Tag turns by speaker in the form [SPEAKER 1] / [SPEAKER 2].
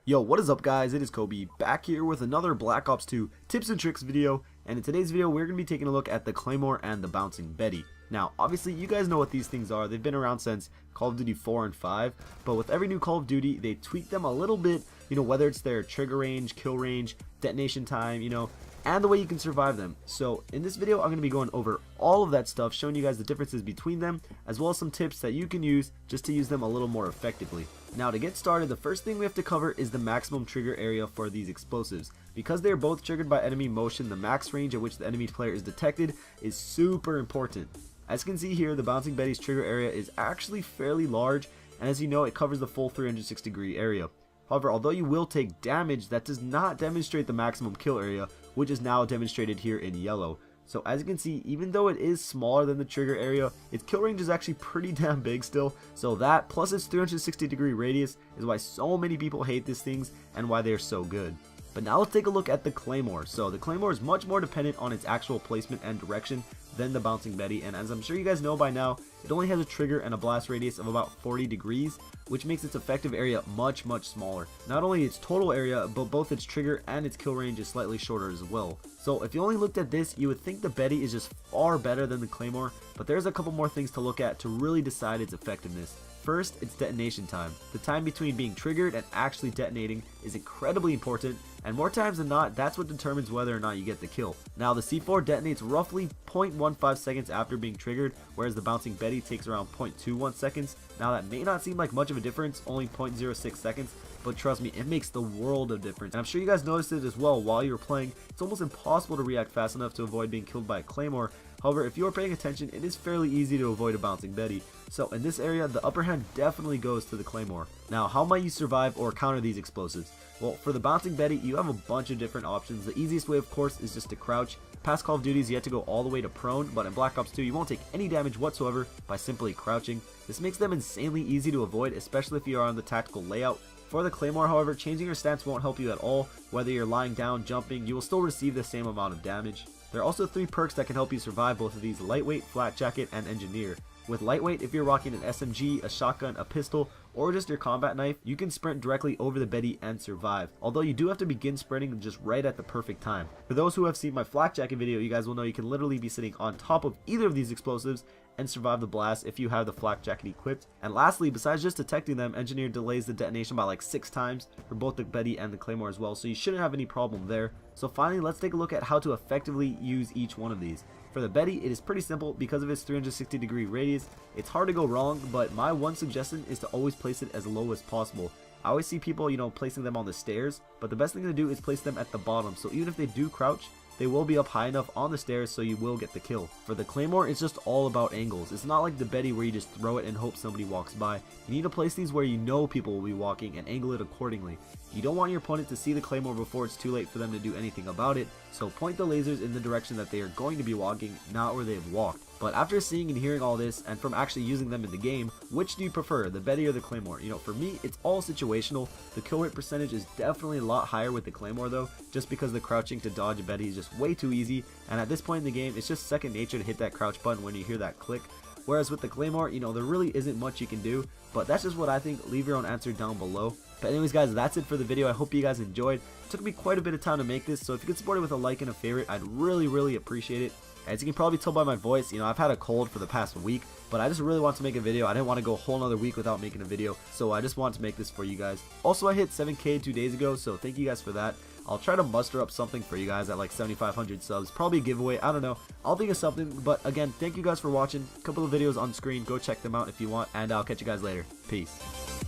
[SPEAKER 1] Yo, what is up guys? It is Kobe back here with another Black Ops 2 tips and tricks video, and in today's video we're going to be taking a look at the Claymore and the Bouncing Betty. Now obviously you guys know what these things are. They've been around since Call of Duty 4 and 5, but with every new Call of Duty they tweak them a little bit, whether it's their trigger range, kill range, detonation time, and the way you can survive them. So in this video I'm going to be going over all of that stuff, showing you guys the differences between them, as well as some tips that you can use just to use them a little more effectively. Now to get started, the first thing we have to cover is the maximum trigger area for these explosives. Because they are both triggered by enemy motion, the max range at which the enemy player is detected is super important. As you can see here, the Bouncing Betty's trigger area is actually fairly large, and as you know, it covers the full 360-degree area. However, although you will take damage, that does not demonstrate the maximum kill area, which is now demonstrated here in yellow. So as you can see, even though it is smaller than the trigger area, its kill range is actually pretty damn big still. So that, plus its 360-degree radius, is why so many people hate these things and why they are so good. But now let's take a look at the Claymore. So the Claymore is much more dependent on its actual placement and direction than the Bouncing Betty, and as I'm sure you guys know by now, it only has a trigger and a blast radius of about 40 degrees, which makes its effective area much smaller. Not only its total area, but both its trigger and its kill range is slightly shorter as well. So if you only looked at this, you would think the Betty is just far better than the Claymore, but there's a couple more things to look at to really decide its effectiveness. First, it's detonation time. The time between being triggered and actually detonating is incredibly important, and more times than not, that's what determines whether or not you get the kill. Now the C4 detonates roughly 0.15 seconds after being triggered, whereas the Bouncing Betty takes around 0.21 seconds. Now that may not seem like much of a difference, only 0.06 seconds, but trust me, it makes the world of difference. And I'm sure you guys noticed it as well while you were playing. It's almost impossible to react fast enough to avoid being killed by a Claymore. However, if you are paying attention, it is fairly easy to avoid a Bouncing Betty. So in this area, the upper hand definitely goes to the Claymore. Now, how might you survive or counter these explosives? Well, for the Bouncing Betty, you have a bunch of different options. The easiest way, of course, is just to crouch. Past Call of Duties, you have to go all the way to prone, but in Black Ops 2, you won't take any damage whatsoever by simply crouching. This makes them insanely easy to avoid, especially if you are on the tactical layout. For the Claymore, however, changing your stance won't help you at all. Whether you're lying down, jumping, you will still receive the same amount of damage. There are also 3 perks that can help you survive both of these: Lightweight, Flat Jacket, and Engineer. With Lightweight, if you're rocking an SMG, a shotgun, a pistol, or just your combat knife, you can sprint directly over the Betty and survive, although you do have to begin sprinting just right at the perfect time. For those who have seen my Flak Jacket video, you guys will know you can literally be sitting on top of either of these explosives and survive the blast if you have the Flak Jacket equipped. And lastly, besides just detecting them, Engineer delays the detonation by like 6 times for both the Betty and the Claymore as well, so you shouldn't have any problem there. So finally, let's take a look at how to effectively use each one of these. For the Betty, it is pretty simple because of its 360-degree radius. It's hard to go wrong, but my one suggestion is to always place it as low as possible. I always see people, placing them on the stairs, but the best thing to do is place them at the bottom, so even if they do crouch, they will be up high enough on the stairs so you will get the kill. For the Claymore, it's just all about angles. It's not like the Betty where you just throw it and hope somebody walks by. You need to place these where you know people will be walking and angle it accordingly. You don't want your opponent to see the Claymore before it's too late for them to do anything about it, so point the lasers in the direction that they are going to be walking, not where they have walked. But after seeing and hearing all this, and from actually using them in the game, which do you prefer, the Betty or the Claymore? For me, it's all situational. The kill rate percentage is definitely a lot higher with the Claymore though, just because the crouching to dodge a Betty is just way too easy, and at this point in the game, it's just second nature to hit that crouch button when you hear that click. Whereas with the Claymore, there really isn't much you can do, but that's just what I think. Leave your own answer down below. But anyways guys, that's it for the video. I hope you guys enjoyed. It took me quite a bit of time to make this, so if you could support it with a like and a favorite, I'd really appreciate it. As you can probably tell by my voice, I've had a cold for the past week, but I just really want to make a video. I didn't want to go a whole nother week without making a video, so I just wanted to make this for you guys. Also, I hit 7K 2 days ago, so thank you guys for that. I'll try to muster up something for you guys at like 7,500 subs, probably a giveaway, I don't know. I'll think of something, but again, thank you guys for watching. A couple of videos on screen, go check them out if you want, and I'll catch you guys later. Peace.